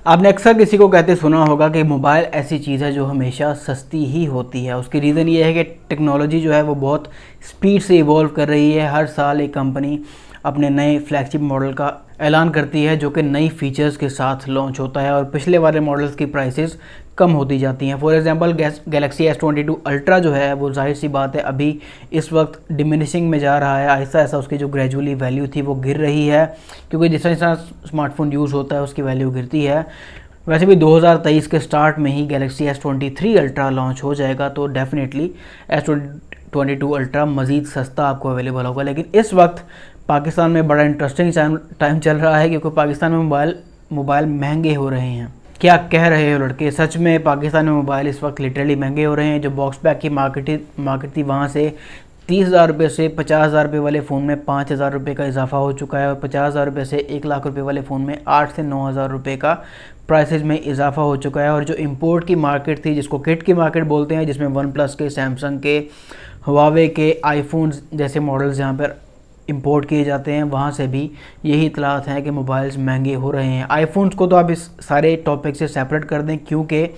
आपने अक्सर किसी को कहते सुना होगा कि मोबाइल ऐसी चीज़ है जो हमेशा सस्ती ही होती है। उसकी रीज़न ये है कि टेक्नोलॉजी जो है वो बहुत स्पीड से इवॉल्व कर रही है। हर साल एक कंपनी अपने नए फ्लैगशिप मॉडल का ऐलान करती है जो कि नई फीचर्स के साथ लॉन्च होता है और पिछले वाले मॉडल्स की प्राइसेस कम होती जाती हैं। For example Galaxy S22 ultra जो है वो जाहिर सी बात है अभी इस वक्त डिमिनिशिंग में जा रहा है। ऐसा ऐसा उसकी जो ग्रेजुअली वैल्यू थी वो गिर रही है, क्योंकि जिस तरह स्मार्टफोन यूज़ होता है उसकी वैल्यू गिरती है। वैसे भी 2023 के स्टार्ट में ही गैलेक्सी S23 अल्ट्रा लॉन्च हो जाएगा, तो डेफिनेटली S22 अल्ट्रा मज़ीद सस्ता आपको अवेलेबल होगा। लेकिन इस वक्त पाकिस्तान में बड़ा इंटरेस्टिंग टाइम चल रहा है, क्योंकि पाकिस्तान में मोबाइल महंगे हो रहे हैं। क्या कह रहे हो लड़के, सच में पाकिस्तान में मोबाइल इस वक्त लिटरली महंगे हो रहे हैं। जो बॉक्स पैक की मार्केट थी वहाँ से 30,000 रुपये से 50,000 रुपये वाले फ़ोन में 5,000 रुपये का इजाफा हो चुका है और 50,000 रुपये से 1,00,000 रुपये वाले फ़ोन में 8 से 9,000 रुपये का प्राइसेस में इजाफा हो चुका है। और जो इंपोर्ट की मार्केट थी, जिसको किट की मार्केट बोलते हैं, जिसमें वन प्लस के, सैमसंग के, हुआवे के, आईफोन्स जैसे मॉडल्स जहाँ पर इंपोर्ट किए जाते हैं, वहाँ से भी यही इतलात हैं कि मोबाइल्स महंगे हो रहे हैं। आईफोन्स को तो आप इस सारे टॉपिक से सेपरेट कर दें, क्योंकि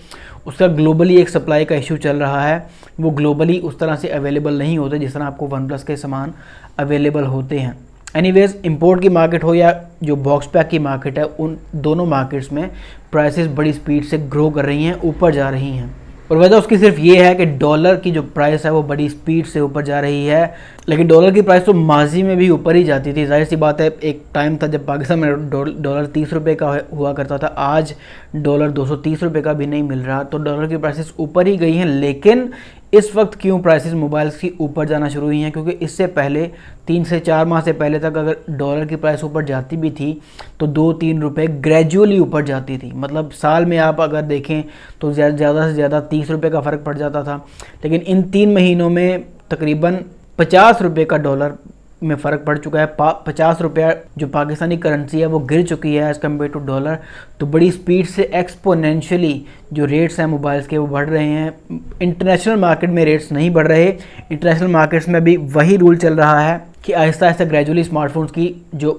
उसका ग्लोबली एक सप्लाई का इशू चल रहा है। वो ग्लोबली उस तरह से अवेलेबल नहीं होते जिस तरह आपको वन प्लस के सामान अवेलेबल होते हैं। एनीवेज, इंपोर्ट की मार्केट हो या जो बॉक्स पैक की मार्केट है, उन दोनों मार्केट्स में प्राइसेस बड़ी स्पीड से ग्रो कर रही हैं, ऊपर जा रही हैं। और वजह उसकी सिर्फ ये है कि डॉलर की जो प्राइस है वो बड़ी स्पीड से ऊपर जा रही है। लेकिन डॉलर की प्राइस तो माजी में भी ऊपर ही जाती थी। जाहिर सी बात है, एक टाइम था जब पाकिस्तान में डॉलर 30 रुपये का हुआ करता था। आज डॉलर 230 रुपये का भी नहीं मिल रहा, तो डॉलर की प्राइसेस ऊपर ही गई हैं। लेकिन इस वक्त क्यों प्राइसेस मोबाइल्स की ऊपर जाना शुरू हुई हैं? क्योंकि इससे पहले 3 से 4 माह से पहले तक अगर डॉलर की प्राइस ऊपर जाती भी थी तो 2-3 रुपये ग्रेजुअली ऊपर जाती थी। मतलब साल में आप अगर देखें तो ज़्यादा से ज़्यादा 30 रुपये का फ़र्क पड़ जाता था। लेकिन इन 3 महीनों में तकरीबन 50 रुपये का डॉलर में फ़र्क पड़ चुका है। 50 रुपया जो पाकिस्तानी करेंसी है वो गिर चुकी है एज़ कम्पेयर टू डॉलर। तो बड़ी स्पीड से एक्सपोनेंशियली जो रेट्स हैं मोबाइल्स के वो बढ़ रहे हैं। इंटरनेशनल मार्केट में रेट्स नहीं बढ़ रहे। इंटरनेशनल मार्केट्स में भी वही रूल चल रहा है कि आहिस्ता आहिस्ता ग्रेजुअली स्मार्टफोन्स की जो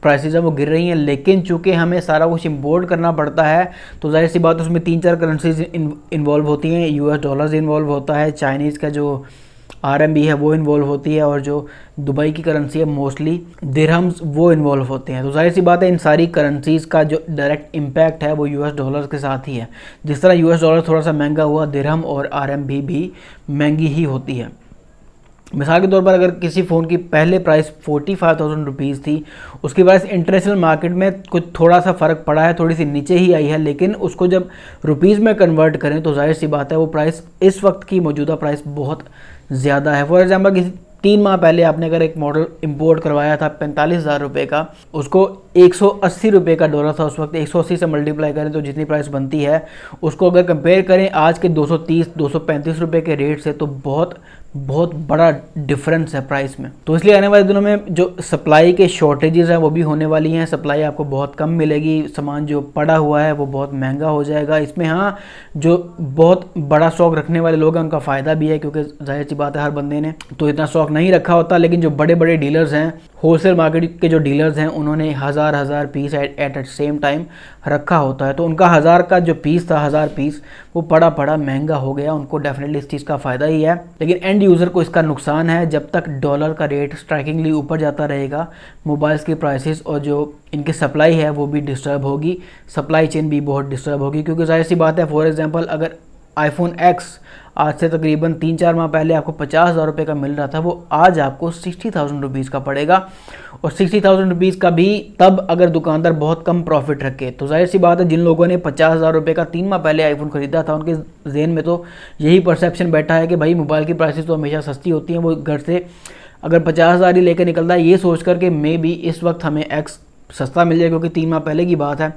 प्राइसेस है वो गिर रही हैं। लेकिन चूँकि हमें सारा कुछ इंपोर्ट करना पड़ता है, तो जाहिर सी बात है उसमें 3-4 करेंसीज इन्वॉल्व होती हैं। US डॉलर्स इन्वॉल्व होता है, चाइनीज़ का जो RMB है वो इन्वॉल्व होती है, और जो दुबई की करेंसी है मोस्टली दिरहम्स वो इन्वॉल्व होते हैं। तो जाहिर सी बात है इन सारी करेंसीज़ का जो डायरेक्ट इम्पैक्ट है वो US डॉलर के साथ ही है। जिस तरह US डॉलर थोड़ा सा महंगा हुआ, दिरहम और RMB भी महंगी ही होती है। मिसाल के तौर पर अगर किसी फ़ोन की पहले प्राइस 45,000 रुपीज़ थी, उसकी प्राइस इंटरनेशनल मार्केट में कुछ थोड़ा सा फ़र्क पड़ा है, थोड़ी सी नीचे ही आई है। लेकिन उसको जब रुपीज़ में कन्वर्ट करें तो जाहिर सी बात है वो प्राइस इस वक्त की मौजूदा प्राइस बहुत ज़्यादा है। फॉर एग्जांपल किसी 3 माह पहले आपने अगर एक मॉडल इंपोर्ट करवाया था 45,000 रुपये का, उसको 180 रुपये का डॉलर था उस वक्त। 180 से मल्टीप्लाई करें तो जितनी प्राइस बनती है, उसको अगर कंपेयर करें आज के 230-235 रुपये के रेट से, तो बहुत बड़ा डिफरेंस है प्राइस में। तो इसलिए आने वाले दिनों में जो सप्लाई के शॉर्टेजेस हैं वो भी होने वाली हैं। सप्लाई आपको बहुत कम मिलेगी, सामान जो पड़ा हुआ है वो बहुत महंगा हो जाएगा। इसमें हाँ, जो बहुत बड़ा स्टॉक रखने वाले लोग हैं उनका फ़ायदा भी है, क्योंकि जाहिर सी बात है हर बंदे ने तो इतना स्टॉक नहीं रखा होता। लेकिन जो बड़े बड़े डीलर्स हैं, होलसेल मार्केट के जो डीलर्स हैं, उन्होंने हज़ार पीस एट सेम टाइम रखा होता है। तो उनका 1000 का जो पीस था, 1000 पीस, वो पड़ा महंगा हो गया। उनको डेफिनेटली इस चीज़ का फ़ायदा ही है। लेकिन एंड यूज़र को इसका नुकसान है। जब तक डॉलर का रेट स्ट्राइकिंगली ऊपर जाता रहेगा, मोबाइल्स की प्राइसेस और जो इनकी सप्लाई है वो भी डिस्टर्ब होगी, सप्लाई चेन भी बहुत डिस्टर्ब होगी। क्योंकि जाहिर सी बात है, फॉर एग्जांपल अगर iPhone X आज से तकरीबन 3-4 माह पहले आपको 50,000 रुपये का मिल रहा था, वो आज आपको 60,000 रुपीज़ का पड़ेगा। और 60,000 रुपीज़ का भी तब अगर दुकानदार बहुत कम प्रॉफिट रखे। तो जाहिर सी बात है जिन लोगों ने 50,000 रुपये का 3 माह पहले आईफोन ख़रीदा था, उनके जहन में तो यही परसेप्शन बैठा है कि भाई मोबाइल की प्राइसेस तो हमेशा सस्ती होती हैं। वो घर से अगर 50,000 ही लेकर निकलता है ये सोच कर के मे बी इस वक्त हमें X सस्ता मिल जाए, क्योंकि 3 माह पहले की बात है।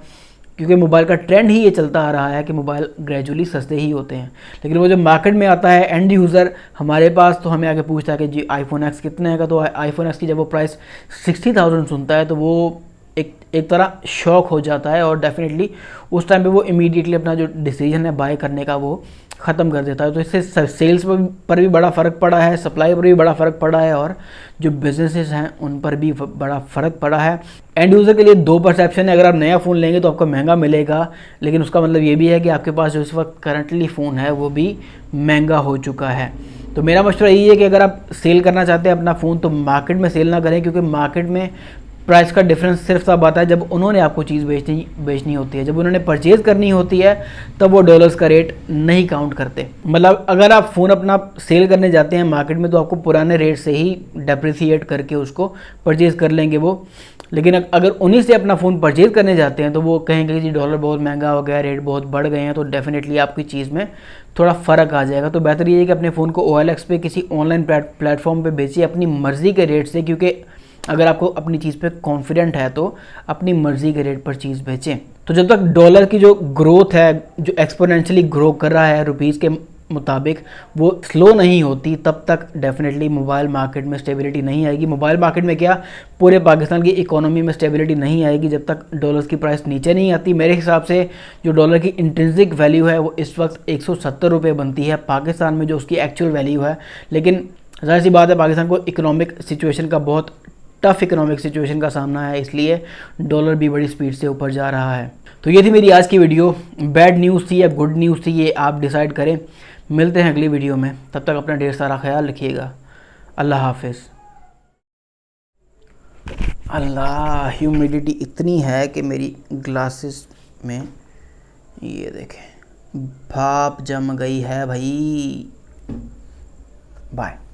क्योंकि मोबाइल का ट्रेंड ही ये चलता आ रहा है कि मोबाइल ग्रेजुअली सस्ते ही होते हैं। लेकिन वो जब मार्केट में आता है एंड यूज़र हमारे पास, तो हमें आके पूछता है कि जी iPhone X कितने का। तो iPhone X की जब वो प्राइस 60,000 सुनता है तो वो एक तरह शॉक हो जाता है और डेफिनेटली उस टाइम पे वो इमीडिएटली अपना जो डिसीजन है बाय करने का वो ख़त्म कर देता है। तो इससे सेल्स पर भी बड़ा फ़र्क पड़ा है, सप्लाई पर भी बड़ा फ़र्क पड़ा है और जो बिजनेसेस हैं उन पर भी बड़ा फ़र्क पड़ा है। एंड यूज़र के लिए दो परसेप्शन है, अगर आप नया फ़ोन लेंगे तो आपको महंगा मिलेगा, लेकिन उसका मतलब ये भी है कि आपके पास जो इस वक्त करंटली फ़ोन है वो भी महंगा हो चुका है। तो मेरा मशवरा यही है कि अगर आप सेल करना चाहते हैं अपना फ़ोन तो मार्केट में सेल ना करें, क्योंकि मार्केट में प्राइस का डिफरेंस सिर्फ तब आता है जब उन्होंने आपको चीज़ बेचनी होती है। जब उन्होंने परचेज़ करनी होती है तब वो डॉलर्स का रेट नहीं काउंट करते। मतलब अगर आप फ़ोन अपना सेल करने जाते हैं मार्केट में तो आपको पुराने रेट से ही डेप्रिसिएट करके उसको परचेज़ कर लेंगे वो। लेकिन अगर उन्हीं से अपना फ़ोन परचेज़ करने जाते हैं तो वो कहेंगे कि जी डॉलर बहुत महंगा हो गया, रेट बहुत बढ़ गए हैं, तो डेफिनेटली आपकी चीज़ में थोड़ा फ़र्क आ जाएगा। तो बेहतर ये है कि अपने फ़ोन को OLX पे किसी ऑनलाइन प्लेटफॉर्म पे बेचिए अपनी मर्ज़ी के रेट से, क्योंकि अगर आपको अपनी चीज़ पे कॉन्फिडेंट है तो अपनी मर्ज़ी के रेट पर चीज़ बेचें। तो जब तक डॉलर की जो ग्रोथ है, जो एक्सपोनेंशियली ग्रो कर रहा है रुपीज़ के मुताबिक, वो स्लो नहीं होती, तब तक डेफिनेटली मोबाइल मार्केट में स्टेबिलिटी नहीं आएगी। मोबाइल मार्केट में क्या, पूरे पाकिस्तान की इकोनॉमी में स्टेबिलिटी नहीं आएगी जब तक डॉलर्स की प्राइस नीचे नहीं आती। मेरे हिसाब से जो डॉलर की इंट्रिंसिक वैल्यू है वो इस वक्त 170 रुपये बनती है पाकिस्तान में, जो उसकी एक्चुअल वैल्यू है। लेकिन ज़ाहिर सी बात है पाकिस्तान को इकोनॉमिक सिचुएशन का बहुत टफ इकोनॉमिक सिचुएशन का सामना है, इसलिए डॉलर भी बड़ी स्पीड से ऊपर जा रहा है। तो ये थी मेरी आज की वीडियो। बैड न्यूज़ थी या गुड न्यूज़ थी ये आप डिसाइड करें। मिलते हैं अगली वीडियो में, तब तक अपना ढेर सारा ख्याल रखिएगा। अल्लाह हाफिज़। अल्लाह, ह्यूमिडिटी इतनी है कि मेरी ग्लासेस में ये देखें भाप जम गई है भाई। बाय।